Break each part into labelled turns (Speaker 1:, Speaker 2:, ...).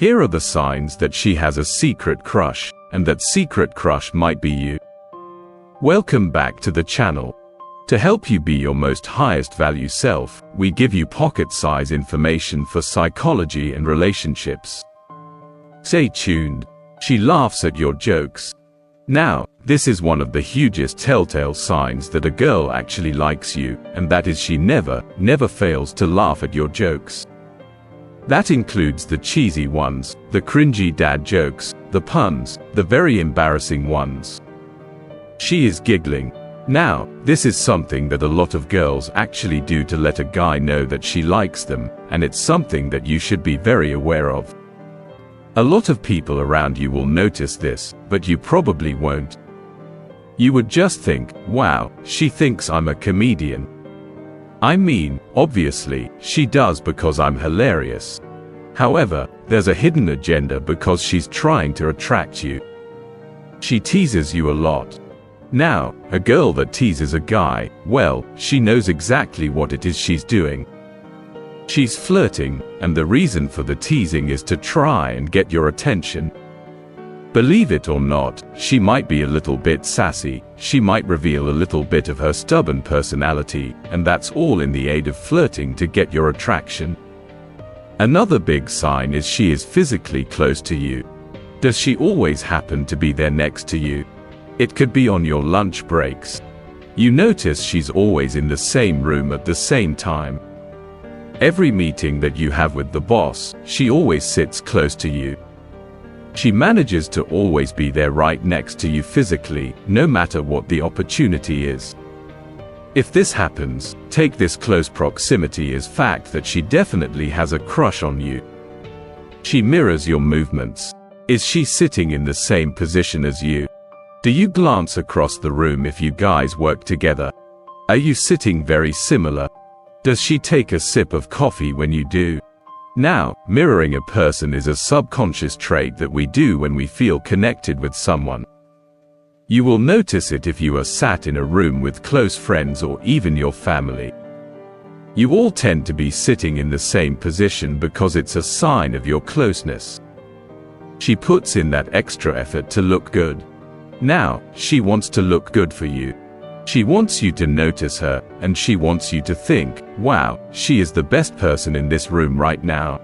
Speaker 1: Here are the signs that she has a secret crush, and that secret crush might be you. Welcome back to the channel. To help you be your most highest value self, we give you pocket-size information for psychology and relationships. Stay tuned. She laughs at your jokes. Now, this is one of the hugest telltale signs that a girl actually likes you, and that is she never fails to laugh at your jokes. That includes the cheesy ones, the cringy dad jokes, the puns, the very embarrassing ones. She is giggling. Now, this is something that a lot of girls actually do to let a guy know that she likes them, and it's something that you should be very aware of. A lot of people around you will notice this, but you probably won't. You would just think, wow, she thinks I'm a comedian. I mean, obviously, she does because I'm hilarious. However, there's a hidden agenda because she's trying to attract you. She teases you a lot. Now, a girl that teases a guy, well, she knows exactly what it is she's doing. She's flirting, and the reason for the teasing is to try and get your attention. Believe it or not, she might be a little bit sassy, she might reveal a little bit of her stubborn personality, and that's all in the aid of flirting to get your attraction. Another big sign is she is physically close to you. Does she always happen to be there next to you? It could be on your lunch breaks. You notice she's always in the same room at the same time. Every meeting that you have with the boss, she always sits close to you. She manages to always be there right next to you physically, no matter what the opportunity is. If this happens, take this close proximity as fact that she definitely has a crush on you. She mirrors your movements. Is she sitting in the same position as you? Do you glance across the room if you guys work together? Are you sitting very similar? Does she take a sip of coffee when you do? Now, mirroring a person is a subconscious trait that we do when we feel connected with someone. You will notice it if you are sat in a room with close friends or even your family. You all tend to be sitting in the same position because it's a sign of your closeness. She puts in that extra effort to look good. Now, she wants to look good for you. She wants you to notice her, and she wants you to think, wow, she is the best person in this room right now.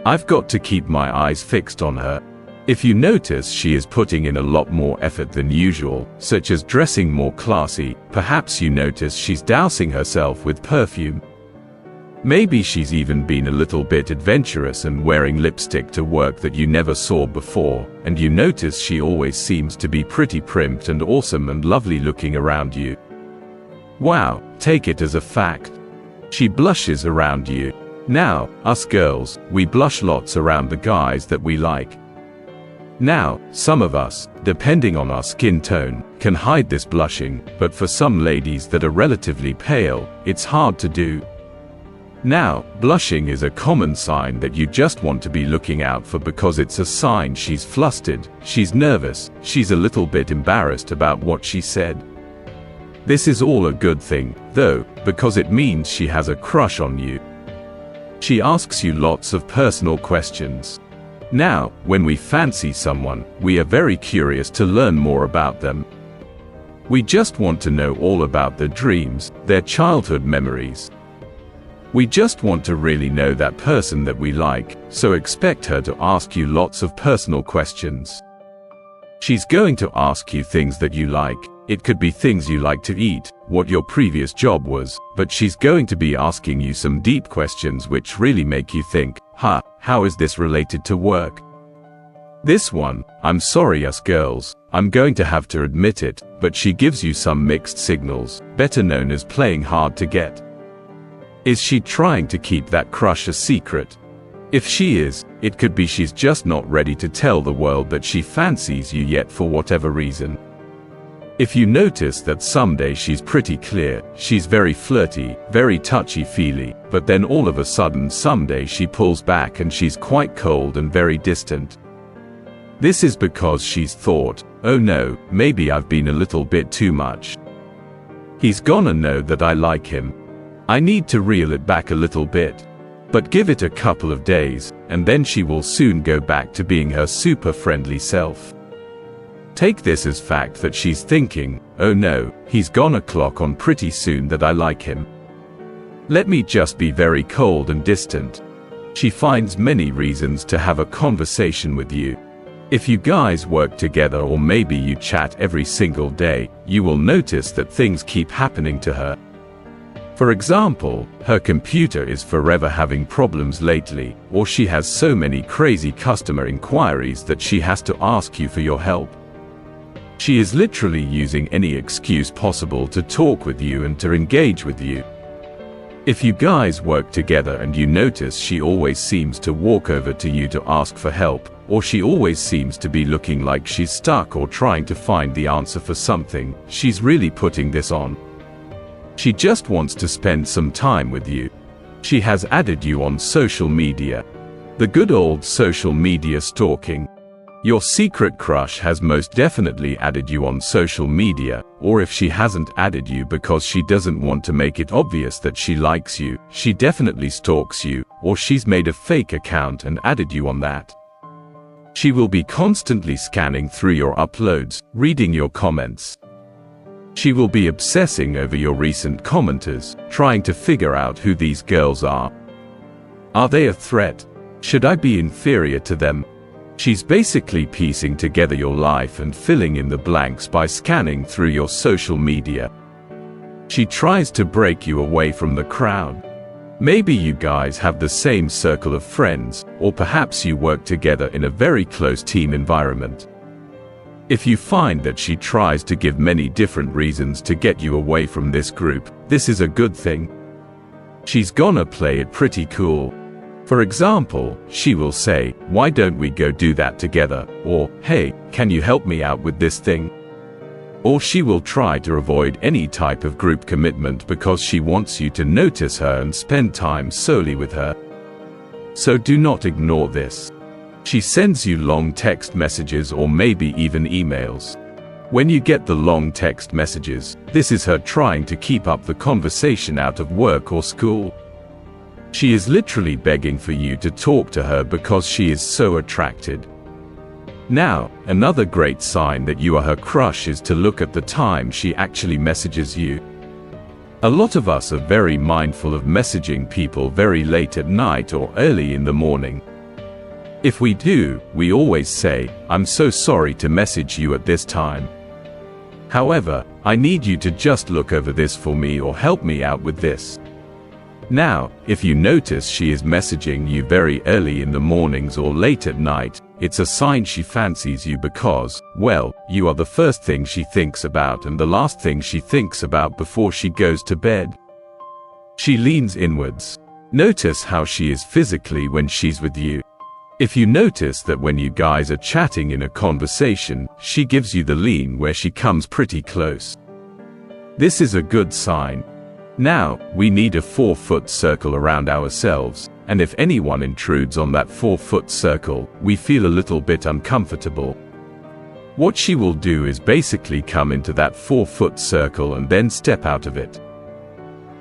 Speaker 1: I've got to keep my eyes fixed on her. If you notice she is putting in a lot more effort than usual, such as dressing more classy, perhaps you notice she's dousing herself with perfume. Maybe she's even been a little bit adventurous and wearing lipstick to work that you never saw before, and you notice she always seems to be pretty primped and awesome and lovely looking around you. Wow, take it as a fact. She blushes around you. Now, us girls, we blush lots around the guys that we like. Now, some of us, depending on our skin tone, can hide this blushing, but for some ladies that are relatively pale, it's hard to do. Now, blushing is a common sign that you just want to be looking out for because it's a sign she's flustered, she's nervous, she's a little bit embarrassed about what she said. This is all a good thing, though, because it means she has a crush on you. She asks you lots of personal questions. Now, when we fancy someone, we are very curious to learn more about them. We just want to know all about their dreams, their childhood memories. We just want to really know that person that we like, so expect her to ask you lots of personal questions. She's going to ask you things that you like. It could be things you like to eat, what your previous job was, but she's going to be asking you some deep questions which really make you think, how is this related to work? This one, I'm sorry us girls, I'm going to have to admit it, but she gives you some mixed signals, better known as playing hard to get. Is she trying to keep that crush a secret? If she is, it could be she's just not ready to tell the world that she fancies you yet for whatever reason. If you notice that someday she's pretty clear, she's very flirty, very touchy-feely, but then all of a sudden someday she pulls back and she's quite cold and very distant. This is because she's thought, oh no, maybe I've been a little bit too much. He's gonna know that I like him. I need to reel it back a little bit. But give it a couple of days, and then she will soon go back to being her super friendly self. Take this as fact that she's thinking, oh no, he's gonna clock on pretty soon that I like him. Let me just be very cold and distant. She finds many reasons to have a conversation with you. If you guys work together or maybe you chat every single day, you will notice that things keep happening to her. For example, her computer is forever having problems lately, or she has so many crazy customer inquiries that she has to ask you for your help. She is literally using any excuse possible to talk with you and to engage with you. If you guys work together and you notice she always seems to walk over to you to ask for help, or she always seems to be looking like she's stuck or trying to find the answer for something, she's really putting this on. She just wants to spend some time with you. She has added you on social media. The good old social media stalking. Your secret crush has most definitely added you on social media, or if she hasn't added you because she doesn't want to make it obvious that she likes you, she definitely stalks you, or she's made a fake account and added you on that. She will be constantly scanning through your uploads, reading your comments. She will be obsessing over your recent commenters, trying to figure out who these girls are. Are they a threat? Should I be inferior to them? She's basically piecing together your life and filling in the blanks by scanning through your social media. She tries to break you away from the crowd. Maybe you guys have the same circle of friends, or perhaps you work together in a very close team environment. If you find that she tries to give many different reasons to get you away from this group, this is a good thing. She's gonna play it pretty cool. For example, she will say, why don't we go do that together? Or, hey, can you help me out with this thing? Or she will try to avoid any type of group commitment because she wants you to notice her and spend time solely with her. So do not ignore this. She sends you long text messages or maybe even emails. When you get the long text messages, this is her trying to keep up the conversation out of work or school. She is literally begging for you to talk to her because she is so attracted. Now, another great sign that you are her crush is to look at the time she actually messages you. A lot of us are very mindful of messaging people very late at night or early in the morning. If we do, we always say, I'm so sorry to message you at this time. However, I need you to just look over this for me or help me out with this. Now, if you notice she is messaging you very early in the mornings or late at night, it's a sign she fancies you because, well, you are the first thing she thinks about and the last thing she thinks about before she goes to bed. She leans inwards. Notice how she is physically when she's with you. If you notice that when you guys are chatting in a conversation, she gives you the lean where she comes pretty close. This is a good sign. Now, we need a 4-foot circle around ourselves, and if anyone intrudes on that 4-foot circle, we feel a little bit uncomfortable. What she will do is basically come into that 4-foot circle and then step out of it.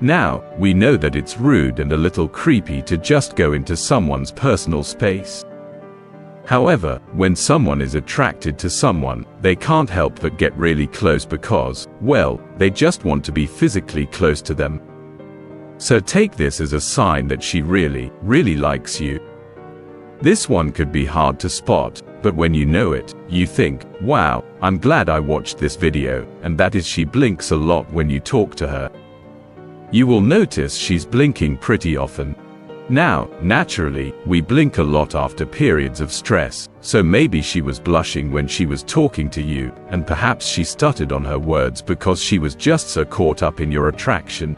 Speaker 1: Now, we know that it's rude and a little creepy to just go into someone's personal space. However, when someone is attracted to someone, they can't help but get really close because, well, they just want to be physically close to them. So take this as a sign that she really, really likes you. This one could be hard to spot, but when you know it, you think, wow, I'm glad I watched this video, and that is she blinks a lot when you talk to her. You will notice she's blinking pretty often. Now, naturally, we blink a lot after periods of stress, so maybe she was blushing when she was talking to you, and perhaps she stuttered on her words because she was just so caught up in your attraction.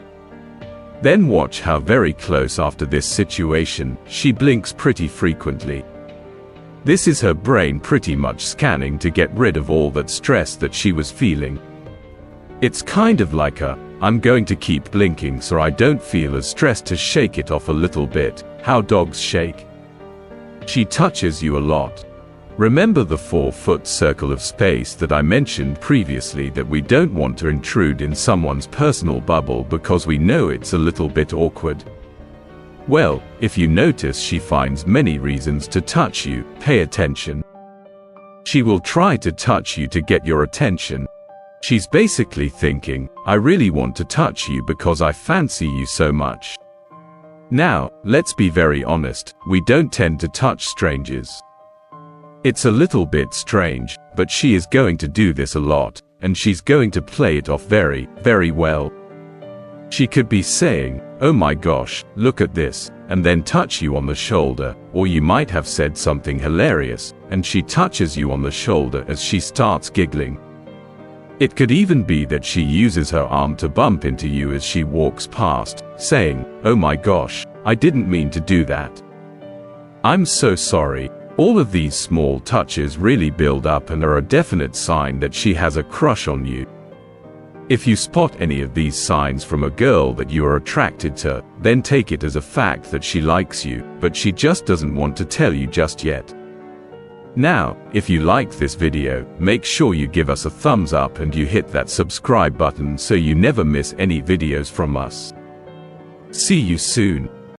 Speaker 1: Then watch how very close after this situation, she blinks pretty frequently. This is her brain pretty much scanning to get rid of all that stress that she was feeling. It's kind of like a, I'm going to keep blinking so I don't feel as stressed to shake it off a little bit, how dogs shake. She touches you a lot. Remember the 4-foot circle of space that I mentioned previously, that we don't want to intrude in someone's personal bubble because we know it's a little bit awkward. Well, if you notice she finds many reasons to touch you, pay attention. She will try to touch you to get your attention. She's basically thinking, I really want to touch you because I fancy you so much. Now, let's be very honest, we don't tend to touch strangers. It's a little bit strange, but she is going to do this a lot, and she's going to play it off very, very well. She could be saying, oh my gosh, look at this, and then touch you on the shoulder, or you might have said something hilarious, and she touches you on the shoulder as she starts giggling. It could even be that she uses her arm to bump into you as she walks past, saying, oh my gosh, I didn't mean to do that. I'm so sorry. All of these small touches really build up and are a definite sign that she has a crush on you. If you spot any of these signs from a girl that you are attracted to, then take it as a fact that she likes you, but she just doesn't want to tell you just yet. Now, if you liked this video, make sure you give us a thumbs up and you hit that subscribe button so you never miss any videos from us. See you soon.